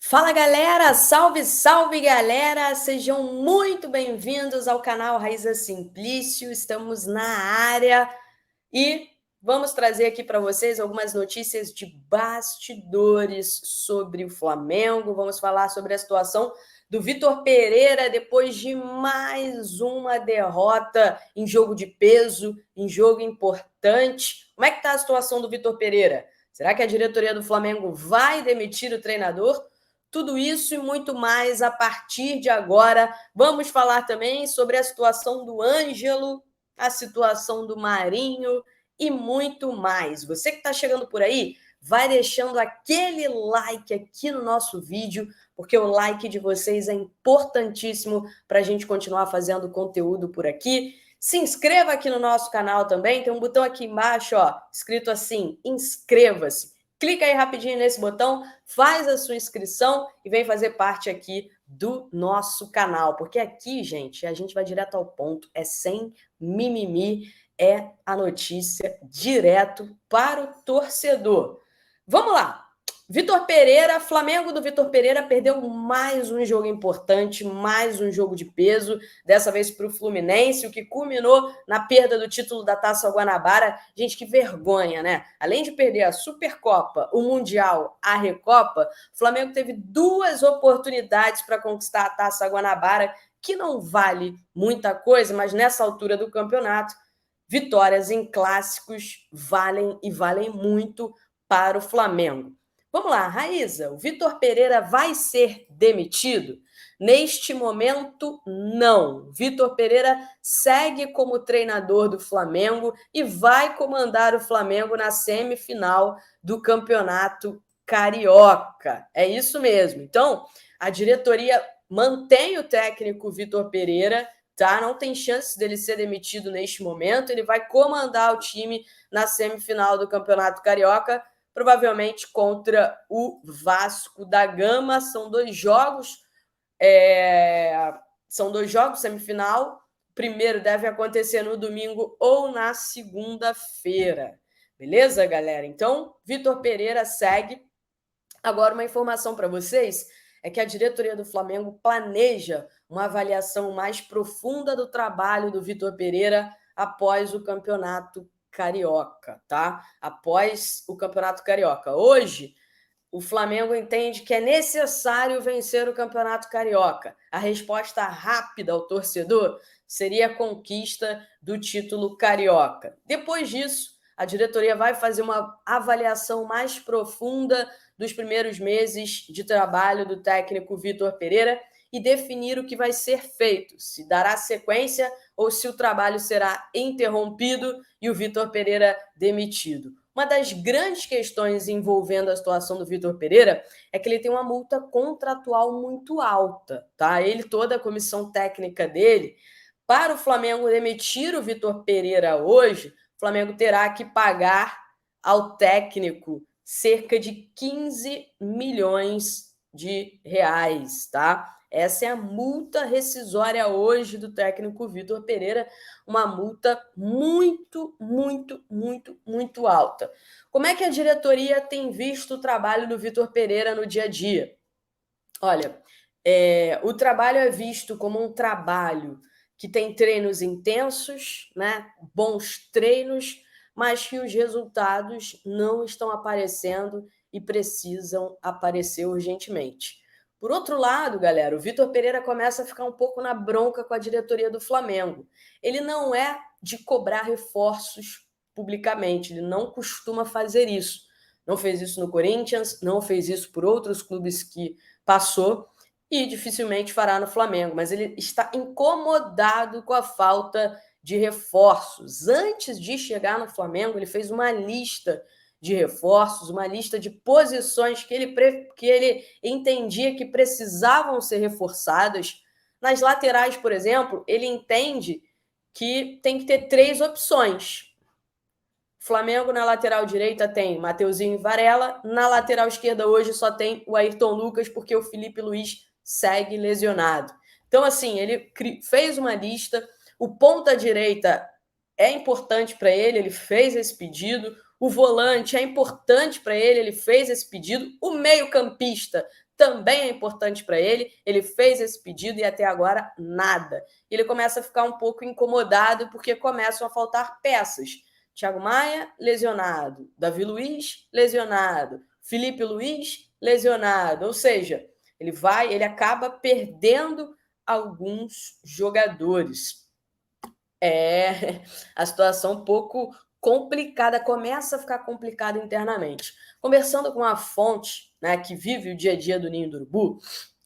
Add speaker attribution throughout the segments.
Speaker 1: Fala galera, salve, salve galera, sejam muito bem-vindos ao canal Raíza Simplício, estamos na área e vamos trazer aqui para vocês algumas notícias de bastidores sobre o Flamengo, vamos falar sobre a situação do Vitor Pereira depois de mais uma derrota em jogo de peso, em jogo importante. Como é que está a situação do Vitor Pereira? Será que a diretoria do Flamengo vai demitir o treinador? Tudo isso e muito mais a partir de agora. Vamos falar também sobre a situação do Ângelo, a situação do Marinho e muito mais. Você que está chegando por aí, vai deixando aquele like aqui no nosso vídeo, porque o like de vocês é importantíssimo para a gente continuar fazendo conteúdo por aqui. Se inscreva aqui no nosso canal também, tem um botão aqui embaixo, ó, escrito assim, inscreva-se. Clica aí rapidinho nesse botão, faz a sua inscrição e vem fazer parte aqui do nosso canal, porque aqui, gente, a gente vai direto ao ponto, é sem mimimi, é a notícia direto para o torcedor. Vamos lá! Vitor Pereira, Flamengo do Vitor Pereira perdeu mais um jogo importante, mais um jogo de peso, dessa vez para o Fluminense, o que culminou na perda do título da Taça Guanabara. Gente, que vergonha, né? Além de perder a Supercopa, o Mundial, a Recopa, o Flamengo teve duas oportunidades para conquistar a Taça Guanabara, que não vale muita coisa, mas nessa altura do campeonato, vitórias em clássicos valem e valem muito para o Flamengo. Vamos lá, Raíza, o Vitor Pereira vai ser demitido? Neste momento, não. Vitor Pereira segue como treinador do Flamengo e vai comandar o Flamengo na semifinal do Campeonato Carioca. É isso mesmo. Então, a diretoria mantém o técnico Vitor Pereira, tá? Não tem chance dele ser demitido neste momento. Ele vai comandar o time na semifinal do Campeonato Carioca, provavelmente contra o Vasco da Gama. São dois jogos semifinal. O primeiro deve acontecer no domingo ou na segunda-feira. Beleza, galera? Então, Vitor Pereira segue. Agora, uma informação para vocês é que a diretoria do Flamengo planeja uma avaliação mais profunda do trabalho do Vitor Pereira após o Campeonato Carioca, tá? Após o Campeonato Carioca. Hoje, o Flamengo entende que é necessário vencer o Campeonato Carioca. A resposta rápida ao torcedor seria a conquista do título carioca. Depois disso, a diretoria vai fazer uma avaliação mais profunda dos primeiros meses de trabalho do técnico Vitor Pereira e definir o que vai ser feito, se dará sequência ou se o trabalho será interrompido e o Vitor Pereira demitido. Uma das grandes questões envolvendo a situação do Vitor Pereira é que ele tem uma multa contratual muito alta, tá? Ele, toda a comissão técnica dele, para o Flamengo demitir o Vitor Pereira hoje, o Flamengo terá que pagar ao técnico cerca de 15 milhões de reais, tá? Essa é a multa rescisória hoje do técnico Vitor Pereira, uma multa muito, muito, muito, muito alta. Como é que a diretoria tem visto o trabalho do Vitor Pereira no dia a dia? Olha, o trabalho é visto como um trabalho que tem treinos intensos, né? Bons treinos, mas que os resultados não estão aparecendo e precisam aparecer urgentemente. Por outro lado, galera, o Vitor Pereira começa a ficar um pouco na bronca com a diretoria do Flamengo. Ele não é de cobrar reforços publicamente, ele não costuma fazer isso. Não fez isso no Corinthians, não fez isso por outros clubes que passou e dificilmente fará no Flamengo, mas ele está incomodado com a falta de reforços. Antes de chegar no Flamengo, ele fez uma lista de reforços, uma lista de posições que ele entendia que precisavam ser reforçadas. Nas laterais, por exemplo, ele entende que tem que ter 3 opções. Flamengo na lateral direita tem Mateuzinho e Varela, na lateral esquerda hoje só tem o Ayrton Lucas, porque o Felipe Luiz segue lesionado. Então, assim, ele fez uma lista, o ponta direita é importante para ele fez esse pedido, O volante é importante para ele fez esse pedido. O meio-campista também é importante para ele fez esse pedido e até agora nada. Ele começa a ficar um pouco incomodado porque começam a faltar peças. Thiago Maia, lesionado. Davi Luiz, lesionado. Felipe Luiz, lesionado. Ou seja, ele acaba perdendo alguns jogadores. É a situação um pouco complicada, começa a ficar complicada internamente. Conversando com uma fonte, né, que vive o dia a dia do Ninho do Urubu,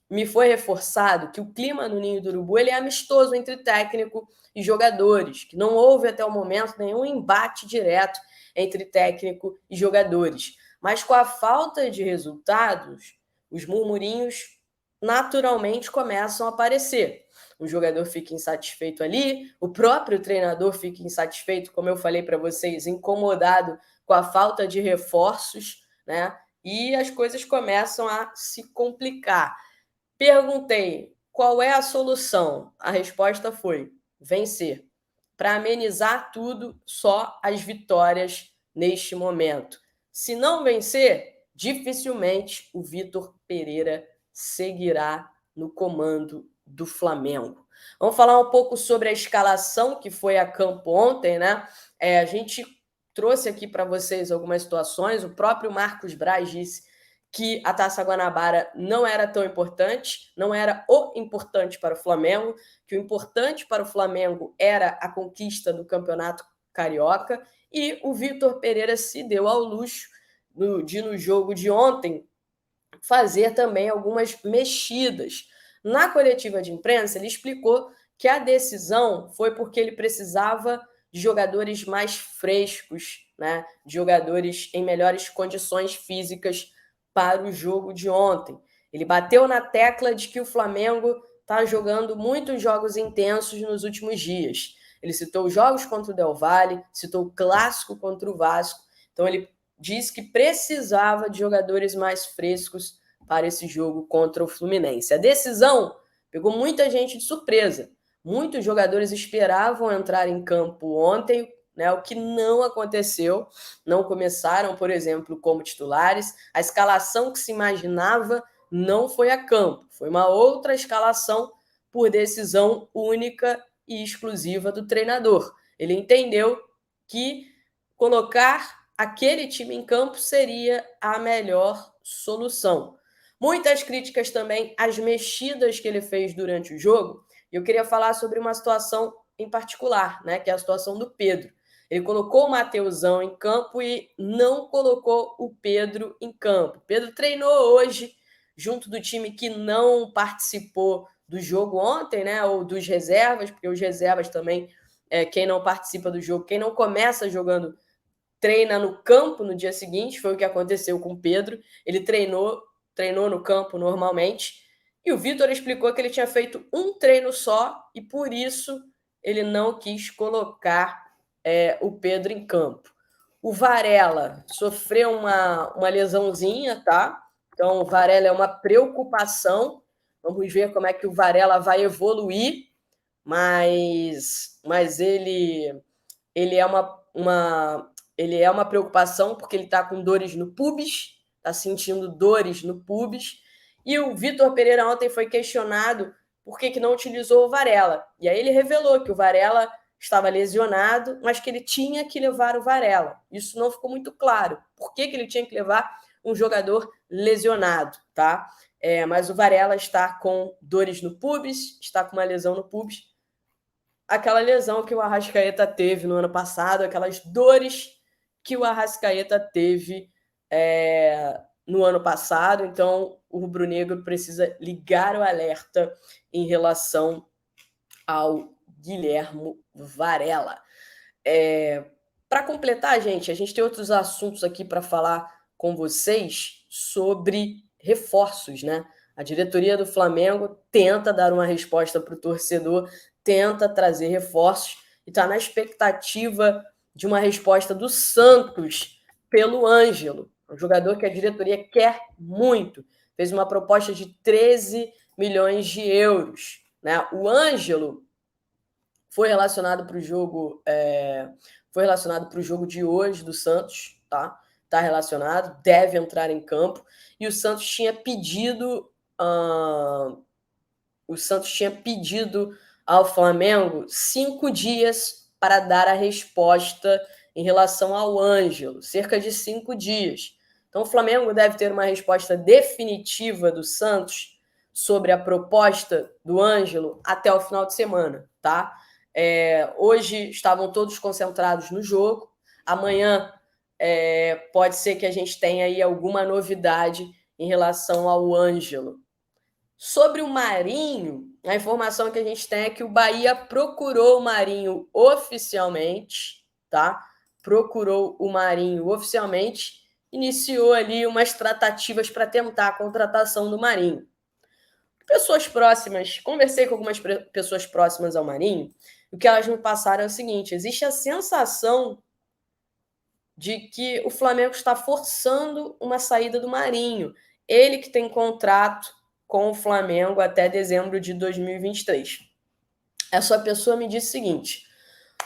Speaker 1: me foi reforçado que o clima no Ninho do Urubu ele é amistoso entre técnico e jogadores, que não houve até o momento nenhum embate direto entre técnico e jogadores. Mas com a falta de resultados, os murmurinhos naturalmente começam a aparecer. O jogador fica insatisfeito ali, o próprio treinador fica insatisfeito, como eu falei para vocês, incomodado com a falta de reforços, né? E as coisas começam a se complicar. Perguntei qual é a solução. A resposta foi vencer. Para amenizar tudo, só as vitórias neste momento. Se não vencer, dificilmente o Vitor Pereira seguirá no comando do Flamengo. Vamos falar um pouco sobre a escalação que foi a campo ontem, né? A gente trouxe aqui para vocês algumas situações. O próprio Marcos Braz disse que a Taça Guanabara não era tão importante, não era o importante para o Flamengo, que o importante para o Flamengo era a conquista do Campeonato Carioca, e o Vitor Pereira se deu ao luxo no jogo de ontem fazer também algumas mexidas. Na coletiva de imprensa, ele explicou que a decisão foi porque ele precisava de jogadores mais frescos, né? De jogadores em melhores condições físicas para o jogo de ontem. Ele bateu na tecla de que o Flamengo está jogando muitos jogos intensos nos últimos dias. Ele citou os jogos contra o Del Valle, citou o clássico contra o Vasco. Então ele disse que precisava de jogadores mais frescos para esse jogo contra o Fluminense. A decisão pegou muita gente de surpresa. Muitos jogadores esperavam entrar em campo ontem, né, o que não aconteceu. Não começaram, por exemplo, como titulares. A escalação que se imaginava não foi a campo. Foi uma outra escalação por decisão única e exclusiva do treinador. Ele entendeu que colocar aquele time em campo seria a melhor solução. Muitas críticas também às mexidas que ele fez durante o jogo. Eu queria falar sobre uma situação em particular, né, que é a situação do Pedro. Ele colocou o Mateusão em campo e não colocou o Pedro em campo. O Pedro treinou hoje junto do time que não participou do jogo ontem, né, ou dos reservas, porque os reservas também, quem não participa do jogo, quem não começa jogando, treina no campo no dia seguinte, foi o que aconteceu com o Pedro. Ele treinou no campo normalmente, e o Vitor explicou que ele tinha feito um treino só e por isso ele não quis colocar o Pedro em campo. O Varela sofreu uma lesãozinha, tá? Então o Varela é uma preocupação. Vamos ver como é que o Varela vai evoluir, mas ele é uma preocupação porque ele está com dores no pubis, está sentindo dores no pubis. E o Vitor Pereira ontem foi questionado por que não utilizou o Varela. E aí ele revelou que o Varela estava lesionado, mas que ele tinha que levar o Varela. Isso não ficou muito claro. Por que ele tinha que levar um jogador lesionado, tá? Mas o Varela está com dores no pubis, está com uma lesão no pubis. Aquela lesão que o Arrascaeta teve no ano passado, aquelas dores que o Arrascaeta teve no ano passado. Então, o rubro-negro precisa ligar o alerta em relação ao Guilhermo Varela. Para completar, gente, a gente tem outros assuntos aqui para falar com vocês sobre reforços, né? A diretoria do Flamengo tenta dar uma resposta para o torcedor, tenta trazer reforços e está na expectativa de uma resposta do Santos pelo Ângelo, um jogador que a diretoria quer muito. Fez uma proposta de 13 milhões de euros. Né? O Ângelo foi relacionado para o jogo de hoje do Santos, tá? Tá relacionado, deve entrar em campo. E o Santos tinha pedido ao Flamengo 5 dias para dar a resposta em relação ao Ângelo, cerca de 5 dias. Então, o Flamengo deve ter uma resposta definitiva do Santos sobre a proposta do Ângelo até o final de semana, tá? Hoje estavam todos concentrados no jogo. Amanhã pode ser que a gente tenha aí alguma novidade em relação ao Ângelo. Sobre o Marinho, a informação que a gente tem é que o Bahia procurou o Marinho oficialmente, tá? Procurou o Marinho oficialmente, iniciou ali umas tratativas para tentar a contratação do Marinho. Pessoas próximas, conversei com algumas pessoas próximas ao Marinho, o que elas me passaram é o seguinte: existe a sensação de que o Flamengo está forçando uma saída do Marinho. Ele que tem contrato com o Flamengo até dezembro de 2023. Essa pessoa me disse o seguinte: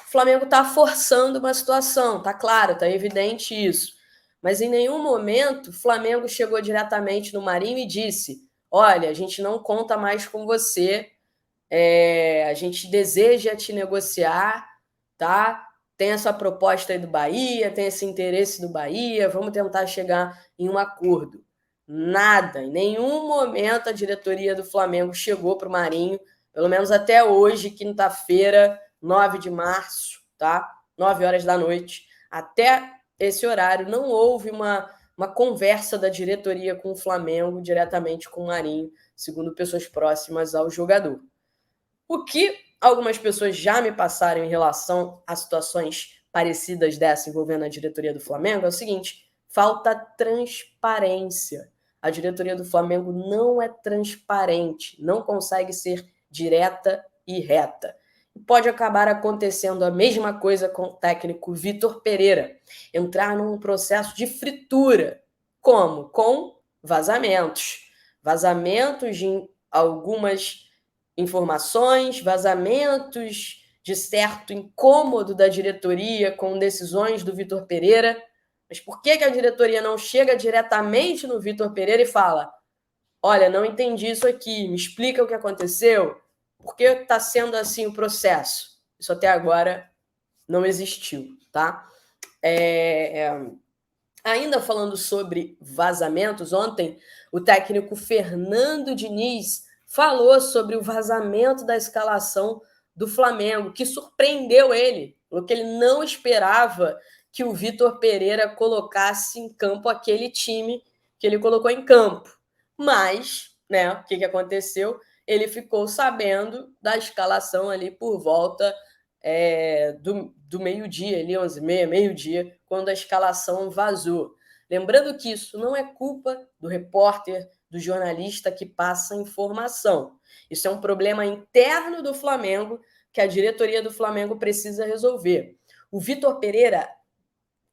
Speaker 1: o Flamengo está forçando uma situação, tá claro, tá evidente isso. Mas em nenhum momento o Flamengo chegou diretamente no Marinho e disse: olha, a gente não conta mais com você, a gente deseja te negociar, tá? Tem essa proposta aí do Bahia, tem esse interesse do Bahia, vamos tentar chegar em um acordo. Nada, em nenhum momento a diretoria do Flamengo chegou para o Marinho, pelo menos até hoje, quinta-feira, 9 de março, tá? 9 horas da noite. Até esse horário não houve uma conversa da diretoria com o Flamengo diretamente com o Marinho, segundo pessoas próximas ao jogador. O que algumas pessoas já me passaram em relação a situações parecidas dessa envolvendo a diretoria do Flamengo é o seguinte: falta transparência. A diretoria do Flamengo não é transparente, não consegue ser direta e reta. Pode acabar acontecendo a mesma coisa com o técnico Vitor Pereira, entrar num processo de fritura. Como? Com vazamentos. Vazamentos de algumas informações, vazamentos de certo incômodo da diretoria com decisões do Vitor Pereira. Mas por que a diretoria não chega diretamente no Vitor Pereira e fala: olha, não entendi isso aqui, me explica o que aconteceu, por que está sendo assim o processo? Isso até agora não existiu, tá? Ainda falando sobre vazamentos, ontem o técnico Fernando Diniz falou sobre o vazamento da escalação do Flamengo, que surpreendeu ele, porque ele não esperava que o Vitor Pereira colocasse em campo aquele time que ele colocou em campo. Mas, né, o que aconteceu? Ele ficou sabendo da escalação ali por volta do meio-dia, ali 11h30, meio-dia, quando a escalação vazou. Lembrando que isso não é culpa do repórter, do jornalista que passa informação. Isso é um problema interno do Flamengo que a diretoria do Flamengo precisa resolver. O Vitor Pereira,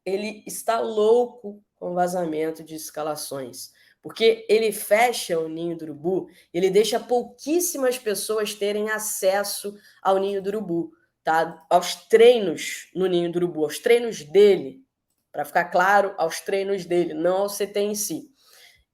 Speaker 1: ele está louco com vazamento de escalações, porque ele fecha o Ninho do Urubu, ele deixa pouquíssimas pessoas terem acesso ao Ninho do Urubu, tá? Aos treinos no Ninho do Urubu, aos treinos dele, para ficar claro, aos treinos dele, não ao CT em si.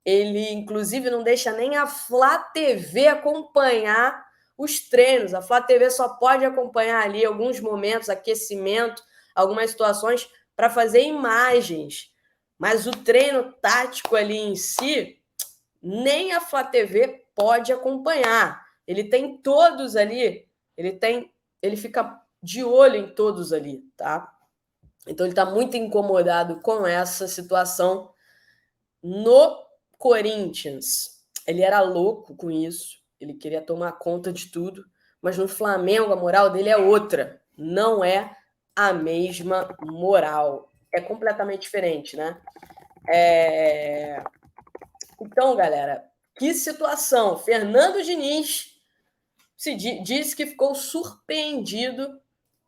Speaker 1: Ele, inclusive, não deixa nem a Flá TV acompanhar os treinos. A Flá TV só pode acompanhar ali alguns momentos, aquecimento, algumas situações para fazer imagens. Mas o treino tático ali em si, nem a Flá TV pode acompanhar. Ele tem todos ali, ele fica de olho em todos ali, tá? Então ele está muito incomodado com essa situação. No Corinthians, ele era louco com isso, ele queria tomar conta de tudo, mas no Flamengo a moral dele é outra, não é a mesma moral, é completamente diferente, né? Então, galera, que situação! Fernando Diniz disse que ficou surpreendido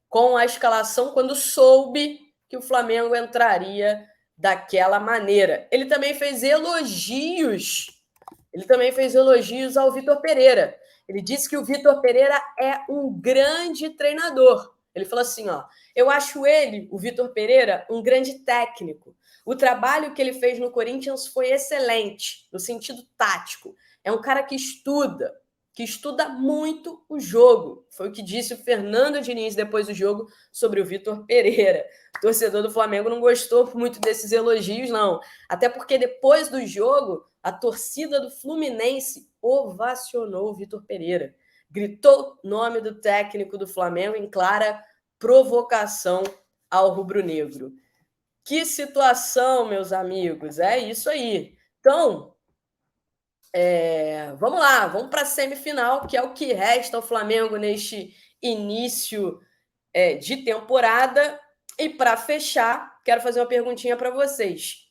Speaker 1: com a escalação quando soube que o Flamengo entraria daquela maneira. Ele também fez elogios ao Vitor Pereira. Ele disse que o Vitor Pereira é um grande treinador. Ele falou assim, ó: eu acho ele, o Vitor Pereira, um grande técnico, O trabalho que ele fez no Corinthians foi excelente, no sentido tático. É um cara que estuda muito o jogo. Foi o que disse o Fernando Diniz depois do jogo sobre o Vitor Pereira. O torcedor do Flamengo não gostou muito desses elogios, não. Até porque depois do jogo, a torcida do Fluminense ovacionou o Vitor Pereira. Gritou o nome do técnico do Flamengo em clara provocação ao rubro-negro. Que situação, meus amigos. É isso aí. Então, vamos lá, vamos para a semifinal, que é o que resta ao Flamengo neste início de temporada. E para fechar, quero fazer uma perguntinha para vocês.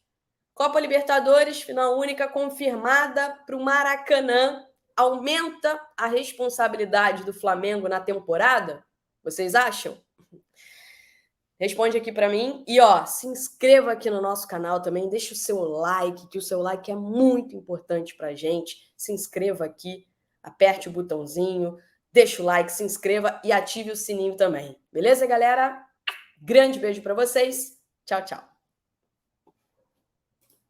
Speaker 1: Copa Libertadores, final única confirmada para o Maracanã. Aumenta a responsabilidade do Flamengo na temporada? Vocês acham? Responde aqui para mim. E, se inscreva aqui no nosso canal também. Deixa o seu like, que o seu like é muito importante para a gente. Se inscreva aqui, aperte o botãozinho, deixa o like, se inscreva e ative o sininho também. Beleza, galera? Grande beijo para vocês. Tchau, tchau.